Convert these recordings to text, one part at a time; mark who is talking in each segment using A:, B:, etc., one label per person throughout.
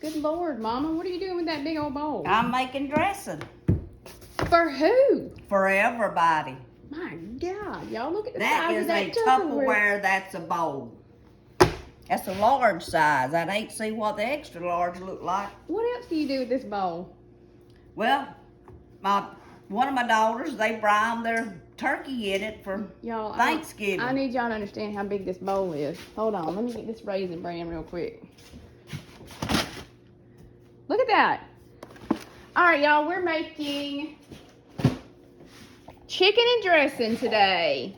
A: Good Lord, Mama. What are you doing with that big old bowl?
B: I'm making dressing.
A: For who?
B: For everybody.
A: My God. Y'all look at the
B: That
A: size
B: is
A: of that
B: a Tupperware. That's a bowl. That's a large size. I'd hate to see what the extra large look like.
A: What else do you do with this bowl?
B: Well, one of my daughters, they brine their turkey in it for
A: Y'all,
B: Thanksgiving.
A: I need y'all to understand how big this bowl is. Hold on. Let me get this Raisin Bran real quick. Look at that. All right, y'all. We're making chicken and dressing today.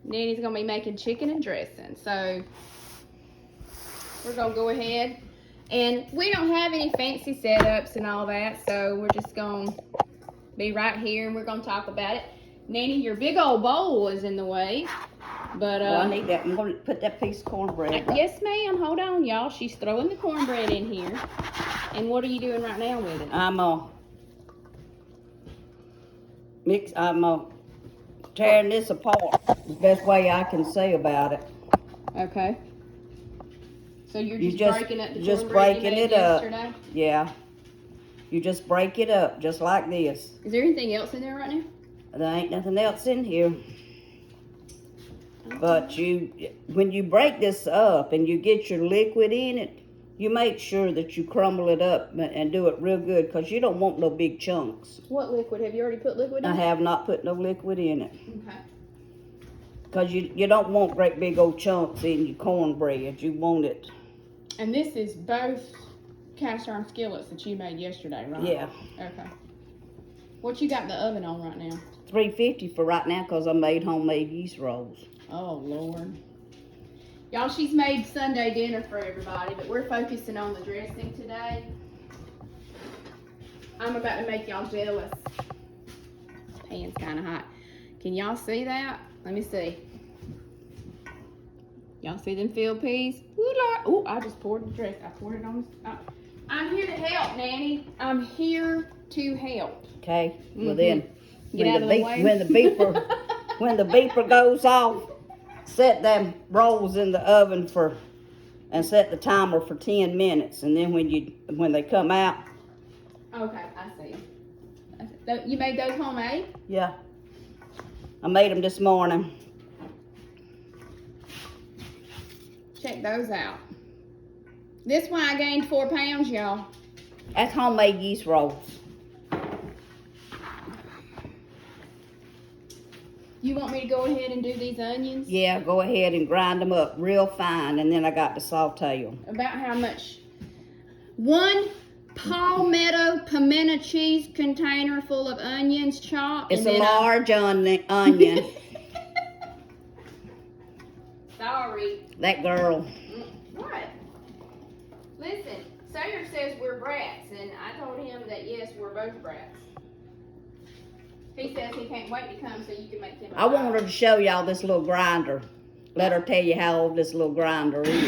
A: Nanny's going to be making chicken and dressing. So we're going to go ahead. And we don't have any fancy setups and all that. So we're just going to be right here and we're going to talk about it. Nanny, your big old bowl is in the way. But
B: well, I need that. I'm going to put that piece of cornbread.
A: Yes, ma'am. Hold on, y'all. She's throwing the cornbread in here. And what are you doing right now with it?
B: I'm tearing this apart. The best way I can say about it.
A: Okay. So you're just breaking up the cornbread
B: just breaking
A: you made
B: it up.
A: yesterday?
B: Yeah. You just break it up just like this.
A: Is there anything else in there right now?
B: There ain't nothing else in here. But when you break this up and you get your liquid in it, you make sure that you crumble it up and do it real good because you don't want no big chunks.
A: What liquid? Have you already put liquid in
B: I have not put no liquid in it.
A: Okay.
B: Because you don't want great big old chunks in your cornbread. You want it.
A: And this is both cast iron skillets that you made yesterday, right?
B: Yeah.
A: Okay. What you got in the oven on right now?
B: 350 for right now because I made homemade yeast rolls.
A: Oh, Lord. Y'all, she's made Sunday dinner for everybody, but we're focusing on the dressing today. I'm about to make y'all jealous. Pan's kind of hot. Can y'all see that? Let me see. Y'all see them field peas? Ooh, Lord. Ooh, I just poured the dress. I poured it on the... I'm here to help, Nanny. I'm here to help.
B: Okay. Well then,
A: Get out of the way.
B: when the beeper goes off, set them rolls in the oven and set the timer for 10 minutes. And then when they come out.
A: Okay, I see. You made those homemade?
B: Yeah. I made them this morning.
A: Check those out. This one I gained 4 pounds, y'all.
B: That's homemade yeast rolls.
A: You want me to go ahead and do these onions?
B: Yeah, go ahead and grind them up real fine, and then I got to saute them.
A: About how much? 1 palmetto pimento cheese container full of onions chopped.
B: It's a large onion.
A: Sorry.
B: That girl.
A: What? Listen, Sayer says we're brats, and I told him that yes, we're both brats. He says he can't wait to come so you can make him a
B: I want her to show y'all this little grinder. Let her tell you how old this little grinder is.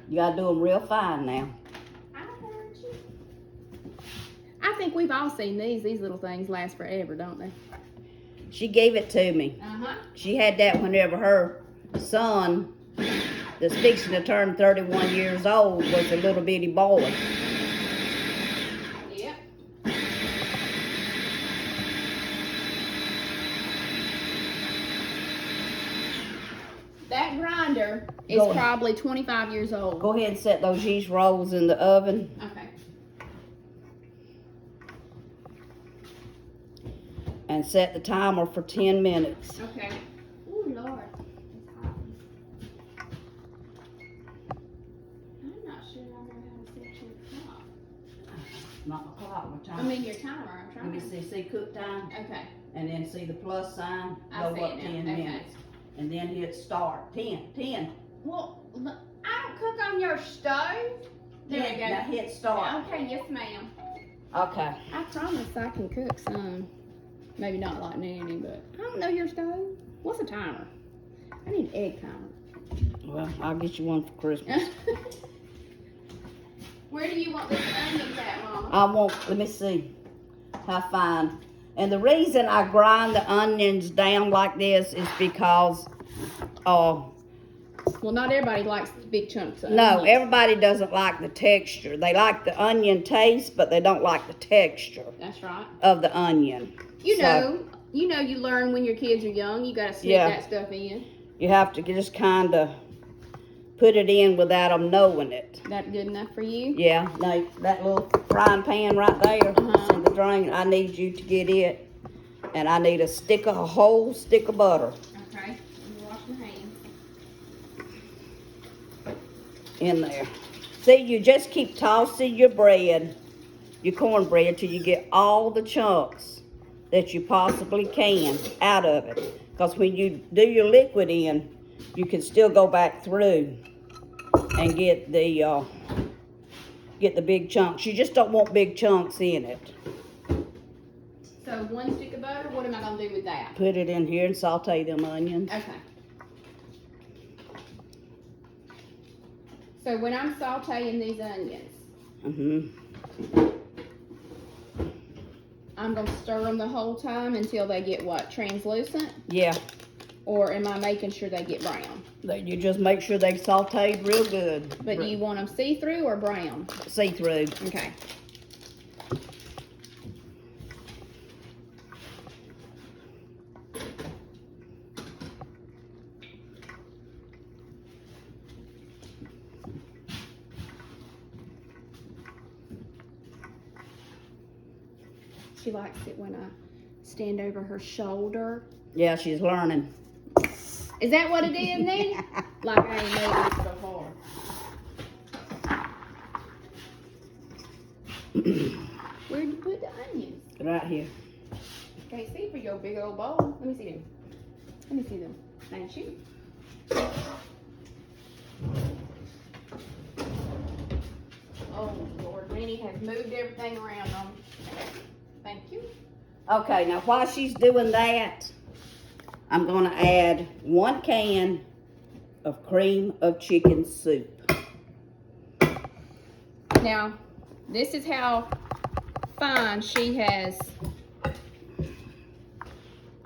B: You gotta do them real fine now.
A: I heard you. I think we've all seen these. These little things last forever, don't they?
B: She gave it to me.
A: Uh-huh.
B: She had that whenever her son, that's fixing to turn 31 years old, was a little bitty boy.
A: Yep. That grinder is probably 25 years old.
B: Go ahead and set those yeast rolls in the oven.
A: Okay.
B: And set the timer for 10 minutes.
A: Okay. Oh, Lord. I'm not sure I know how to set your clock.
B: Not my clock, my timer.
A: I mean your timer. I'm trying.
B: Let me see cook time.
A: Okay.
B: And then see the plus sign.
A: I
B: Go
A: see
B: up
A: it now.
B: 10
A: Okay.
B: minutes. And then hit start. 10.
A: Well, I don't cook on your stove. There we go.
B: Now hit start.
A: Okay, yes, ma'am.
B: Okay.
A: I promise I can cook some. Maybe not like Nanny, but I don't know your stove. What's a timer? I need an egg timer.
B: Well, I'll get you one for Christmas.
A: Where do you want these onions at, Mama?
B: Let me see how fine. And the reason I grind the onions down like this is because
A: Well, not everybody likes the big chunks of
B: No,
A: onions.
B: everybody doesn't like the texture. They like the onion taste, but they don't like the texture
A: That's right.
B: of the onion.
A: You
B: So,
A: know, you learn when your kids are young. You gotta sneak
B: Yeah.
A: that stuff in.
B: you have to just kind of put it in without them knowing it.
A: That good enough for you?
B: Yeah, now that little frying pan right there is in the drain. I need you to get it, and I need a whole stick of butter
A: Okay. Let me wash my hands.
B: in there. See, you just keep tossing your cornbread, till you get all the chunks that you possibly can out of it. Because when you do your liquid in, you can still go back through and get the big chunks. You just don't want big chunks in it.
A: So 1 stick of butter, what am I gonna do with that?
B: Put it in here and saute them onions.
A: Okay. So when I'm sauteing these onions, I'm gonna stir them the whole time until they get what? Translucent?
B: Yeah.
A: Or am I making sure they get brown?
B: You just make sure they sauteed real good.
A: But do you want them see-through or brown?
B: See-through.
A: Okay. She likes it when I stand over her shoulder.
B: Yeah, she's learning.
A: Is that what it is, Nanny? Like I ain't made it so hard. Where'd you put the onions?
B: Right here.
A: Can't see for your big old bowl. Let me see them. Let me see them. Thank you. Oh, Lord. Nanny has moved everything around on me. Thank you.
B: Okay, now while she's doing that, I'm going to add 1 can of cream of chicken soup.
A: Now, this is how fine she has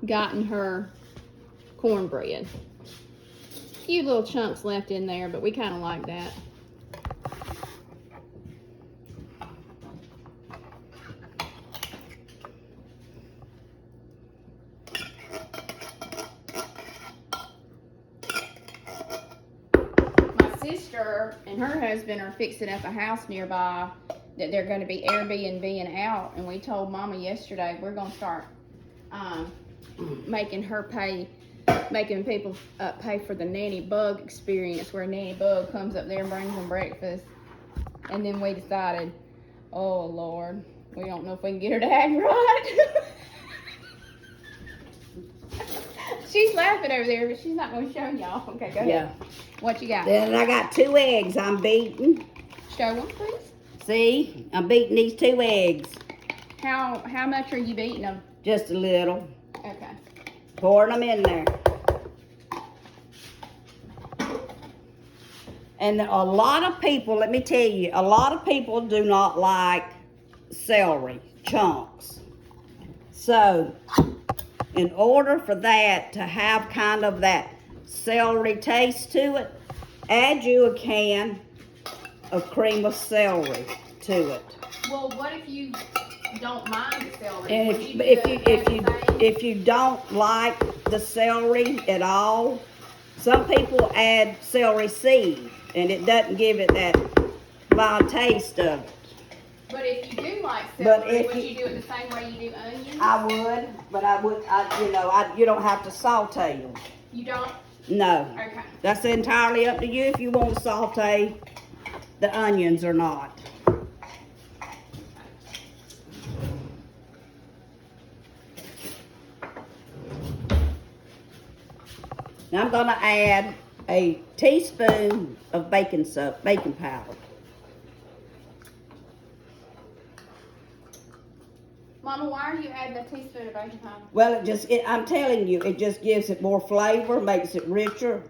A: gotten her cornbread. A few little chunks left in there, but we kind of like that. Sister and her husband are fixing up a house nearby that they're going to be Airbnb-ing out, and we told Mama yesterday we're going to start making people pay for the Nanny Bug experience, where Nanny Bug comes up there and brings them breakfast. And then we decided, oh Lord, we don't know if we can get her to act right. She's laughing over there, but she's not going to show y'all. Okay, go ahead.
B: Yeah.
A: What you got?
B: Then I got 2 eggs I'm beating.
A: Show them, please.
B: See, I'm beating these 2 eggs.
A: How much are you beating them?
B: Just a little.
A: Okay.
B: Pouring them in there. And a lot of people, let me tell you, a lot of people do not like celery chunks. So, in order for that to have kind of that celery taste to it, add you a can of cream of celery to it.
A: Well, what if you don't mind the celery?
B: And
A: Would you do it
B: if you don't like the celery at all, some people add celery seed, and it doesn't give it that mild taste of it.
A: But if you do like
B: But
A: celery,
B: if
A: would
B: you-
A: you do it the same way you do onions?
B: I would, but you don't have to saute them.
A: You don't?
B: No.
A: Okay.
B: That's entirely up to you if you want to saute the onions or not. Now I'm going to add a teaspoon of baking powder.
A: Mama, why are you adding a teaspoon of baking powder?
B: Well, I'm telling you, it just gives it more flavor, makes it richer,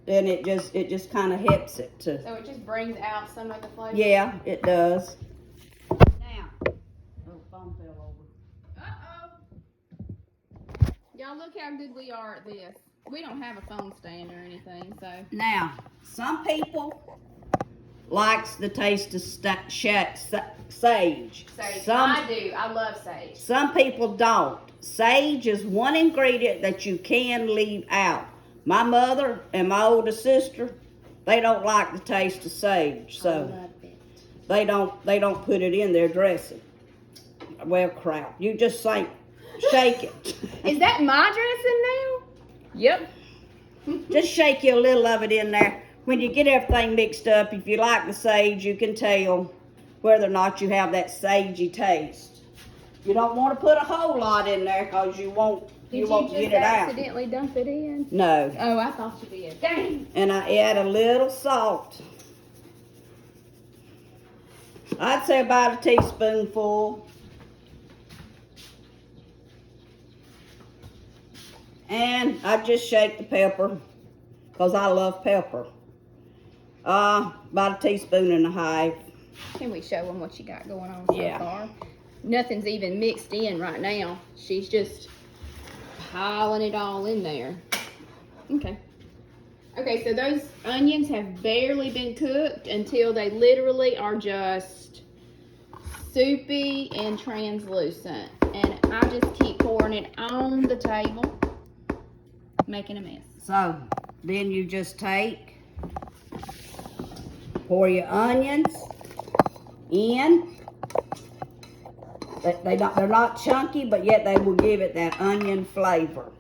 B: and it just kind of helps it to.
A: So it just brings out some of the flavor?
B: Yeah, it does. Now, oh, phone fell over.
A: Uh-oh. Y'all look how good we are at this. We don't have a phone stand or anything, so.
B: Now, some people likes the taste of sage.
A: I do. I love sage.
B: Some people don't. Sage is one ingredient that you can leave out. My mother and my older sister, they don't like the taste of sage, so
A: I love it.
B: they don't put it in their dressing. Well, crap. You just shake it.
A: Is that my dressing now? Yep.
B: Just shake you a little of it in there. When you get everything mixed up, if you like the sage, you can tell whether or not you have that sagey taste. You don't want to put a whole lot in there because you won't get it out.
A: Did you just accidentally dump it in?
B: No.
A: Oh, I thought you did. Dang.
B: And I add a little salt. I'd say about a teaspoonful. And I just shake the pepper because I love pepper. About a teaspoon and a half.
A: Can we show them what you got going on so
B: Yeah.
A: far? Nothing's even mixed in right now. She's just piling it all in there. Okay. Okay, so those onions have barely been cooked until they literally are just soupy and translucent. And I just keep pouring it on the table, making a mess.
B: So then you just pour your onions in. They're not chunky, but yet they will give it that onion flavor.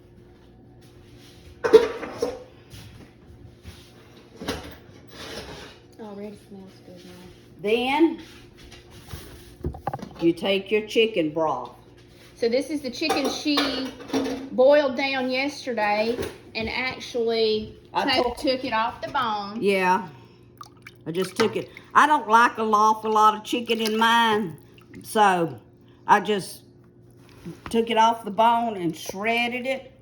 A: Already smells good now.
B: Then you take your chicken broth.
A: So this is the chicken she boiled down yesterday and actually took it off the bone.
B: Yeah, I just took it. I don't like an awful lot of chicken in mine, so I just took it off the bone and shredded it.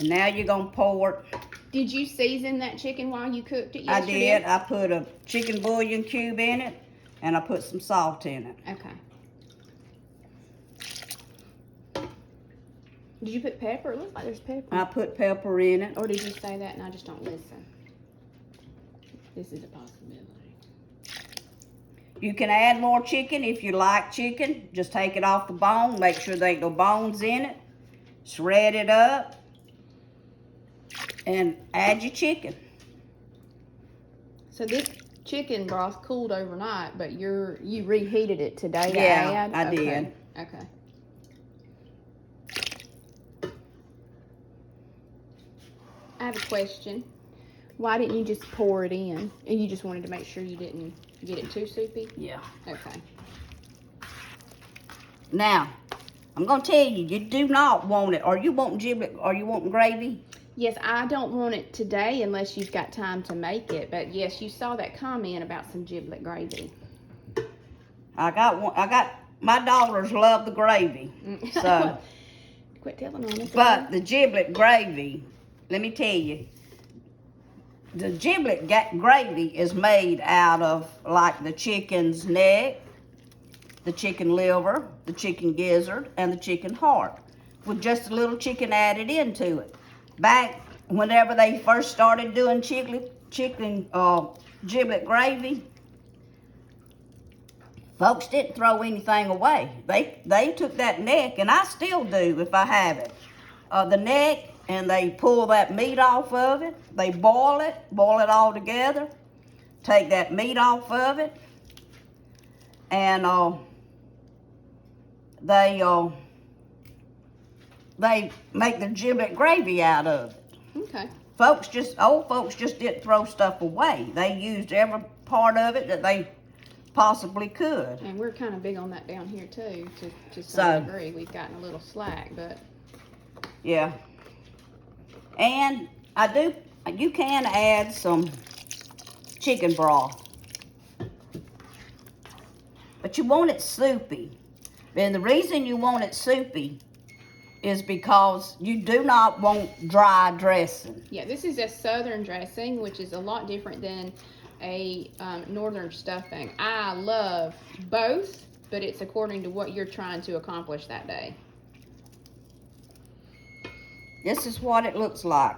B: And now you're going to pour it.
A: Did you season that chicken while you cooked it
B: I
A: yesterday?
B: did. I put a chicken bouillon cube in it, and I put some salt in it.
A: Okay. Did you put pepper? It looks like there's pepper.
B: I put pepper in it.
A: Or did you say that and I just don't listen? This is a possibility.
B: You can add more chicken if you like chicken. Just take it off the bone. Make sure there ain't no bones in it. Shred it up. And add your chicken.
A: So this chicken broth cooled overnight, but you reheated it today to
B: Yeah,
A: add?
B: I
A: Okay.
B: did.
A: Okay. I have a question. Why didn't you just pour it in? And you just wanted to make sure you didn't get it too soupy?
B: Yeah.
A: Okay.
B: Now, I'm going to tell you, you do not want it. Are you wanting giblet? Are you wanting gravy?
A: Yes, I don't want it today unless you've got time to make it. But yes, you saw that comment about some giblet gravy.
B: I got one. My daughters love the gravy. So,
A: Quit telling on us.
B: but the giblet gravy, let me tell you, the giblet gravy is made out of like the chicken's neck, the chicken liver, the chicken gizzard, and the chicken heart, with just a little chicken added into it. Back whenever they first started doing giblet gravy, folks didn't throw anything away. They took that neck, and I still do if I have it. The neck, and they pull that meat off of it. They boil it all together. Take that meat off of it, and they make the giblet gravy out of it.
A: Okay.
B: Old folks just didn't throw stuff away. They used every part of it that they possibly could.
A: And we're kind of big on that down here too, to some degree. We've gotten a little slack, but
B: yeah. And you can add some chicken broth, but you want it soupy. And the reason you want it soupy is because you do not want dry dressing.
A: yeah, this is a southern dressing, which is a lot different than a northern stuffing. I love both, but it's according to what you're trying to accomplish that day.
B: This is what it looks like.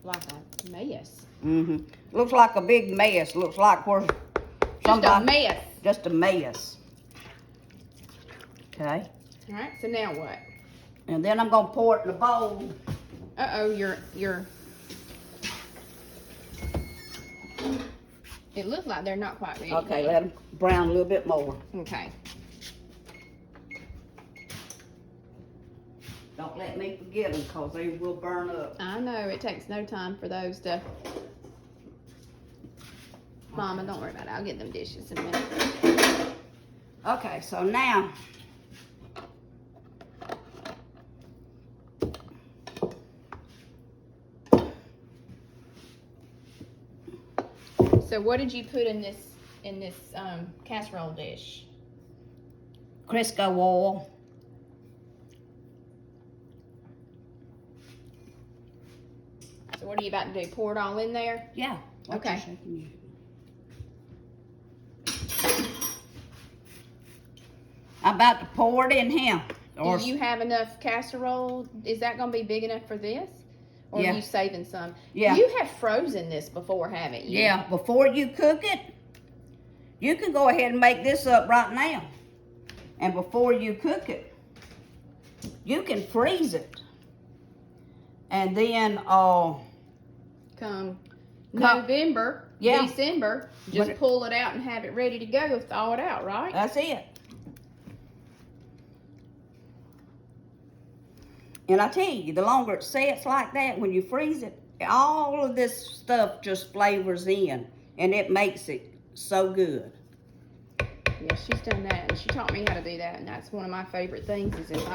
A: like a mess.
B: Mm-hmm. Looks like a big mess. Looks like where
A: Just a mess.
B: Just a mess. Okay.
A: All right, so now what?
B: And then I'm gonna pour it in a bowl.
A: Uh-oh, it looks like they're not quite ready.
B: Okay, let them brown a little bit more.
A: Okay.
B: Don't let me forget them, because they will burn up.
A: I know, it takes no time for those to... Mama, don't worry about it. I'll get them dishes in a minute.
B: Okay, so now...
A: So what did you put in this casserole dish?
B: Crisco oil.
A: So what are you about to do? Pour it all in there?
B: Yeah.
A: Okay.
B: I'm about to pour it in here.
A: Do you have enough casserole? Is that going to be big enough for this? Or
B: Yeah.
A: are you saving some?
B: Yeah.
A: You have frozen this before, haven't you?
B: Yeah, before you cook it, you can go ahead and make this up right now. And before you cook it, you can freeze it. And then,
A: Come November,
B: Yeah.
A: December, just pull it out and have it ready to go. Thaw it out, right?
B: that's it. And I tell you, the longer it sits like that, when you freeze it, all of this stuff just flavors in, and it makes it so good.
A: Yeah, she's done that, and she taught me how to do that, and that's one of my favorite things. Is if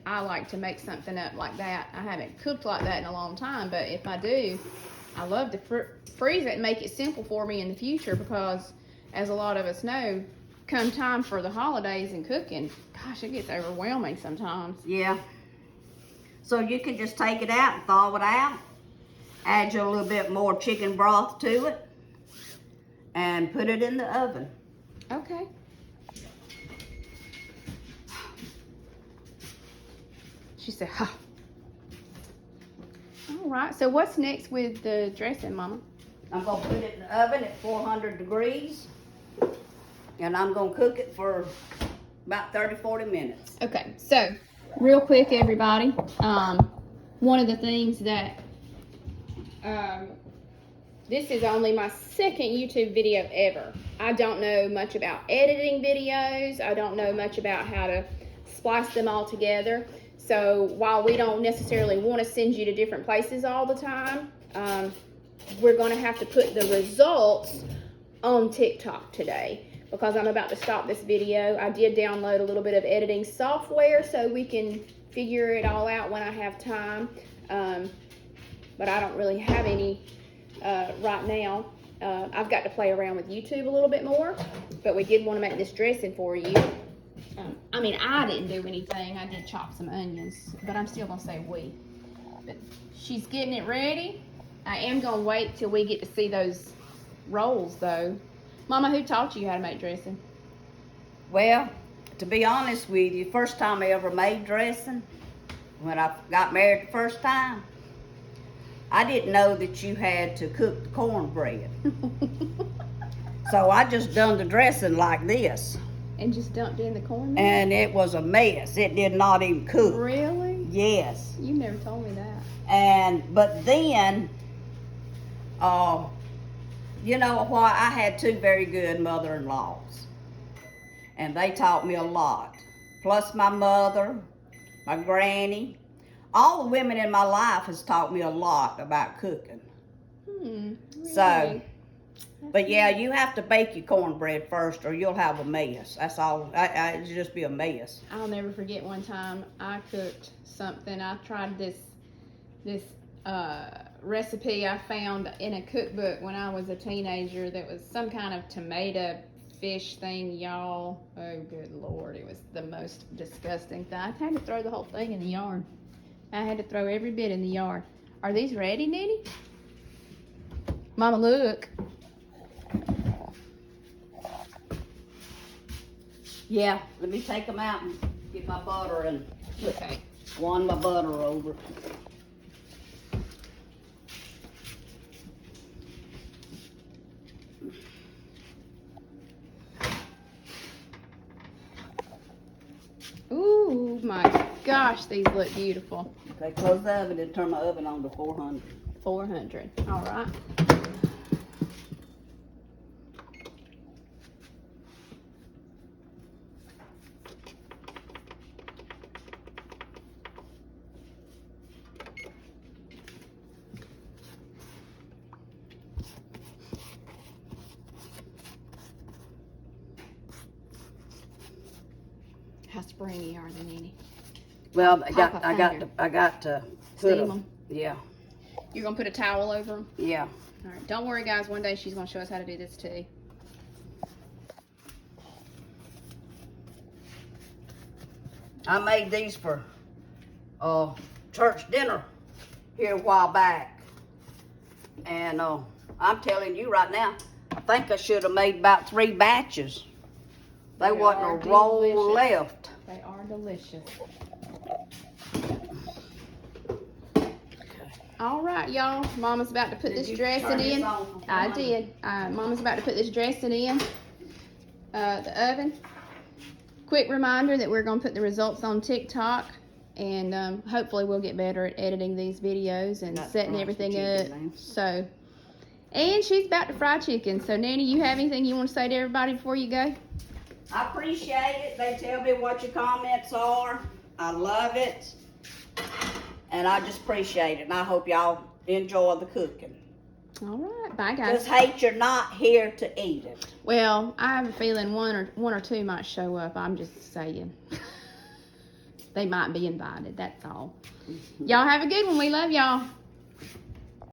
A: I like to make something up like that. I haven't cooked like that in a long time, but if I do, I love to freeze it and make it simple for me in the future, because, as a lot of us know, come time for the holidays and cooking, gosh, it gets overwhelming sometimes.
B: Yeah. So you can just take it out and thaw it out. Add you a little bit more chicken broth to it. And put it in the oven.
A: Okay. She said, huh. All right, so what's next with the dressing, Mama?
B: I'm going to put it in the oven at 400 degrees. And I'm going to cook it for about 30-40 minutes.
A: Okay, so real quick, everybody. One of the things that this is only my second YouTube video ever. I don't know much about editing videos. I don't know much about how to splice them all together. So while we don't necessarily want to send you to different places all the time, we're going to have to put the results on TikTok today, because I'm about to stop this video. I did download a little bit of editing software so we can figure it all out when I have time. But I don't really have any right now. I've got to play around with YouTube a little bit more, but we did want to make this dressing for you. I mean, I didn't do anything. I did chop some onions, but I'm still going to say we. But she's getting it ready. I am going to wait till we get to see those rolls, though. Mama, who taught you how to make dressing?
B: Well, to be honest with you, first time I ever made dressing, when I got married the first time, I didn't know that you had to cook the cornbread. So I just done the dressing like this.
A: And just dumped in the corn?
B: And it was a mess. It did not even cook.
A: Really?
B: Yes.
A: You never told me that.
B: But then, you know what? I had two very good mother-in-laws. And they taught me a lot. Plus my mother, my granny. All the women in my life has taught me a lot about cooking.
A: Really?
B: So, but yeah, you have to bake your cornbread first or you'll have a mess. That's all. It'll just be a mess.
A: I'll never forget one time I cooked something. I tried this recipe I found in a cookbook when I was a teenager that was some kind of tomato fish thing, y'all. Oh, good Lord. It was the most disgusting thing. I had to throw the whole thing in the yard. I had to throw every bit in the yard. Are these ready, Nitty? Mama, look.
B: Yeah, let me take them out and get my butter and
A: Okay.
B: wand my butter over.
A: my gosh, these look beautiful.
B: Okay, close the oven and turn my oven on to 400.
A: 400. All right. How springy are they, Nanny?
B: Well, I got to put
A: Steam 'em?
B: Yeah,
A: You're gonna put a towel over them?
B: yeah.
A: All right. Don't worry, guys. One day she's gonna show us how to do this too.
B: I made these for church dinner here a while back. And I'm telling you right now, I think I should have made about 3 batches. There wasn't a roll left.
A: They are delicious. All right, y'all. Mama's about to put this dressing in. I did. Mama's about to put this dressing in the oven. Quick reminder that we're going to put the results on TikTok, and hopefully we'll get better at editing these videos and setting everything up. So, and she's about to fry chicken. So, Nanny, you have anything you want to say to everybody before you go?
B: I appreciate it. They tell me what your comments are. I love it. And I just appreciate it. And I hope y'all enjoy the cooking.
A: All right. Bye, guys.
B: Just hate you're not here to eat it.
A: Well, I have a feeling one or two might show up. I'm just saying. They might be invited. That's all. Y'all have a good one. We love y'all.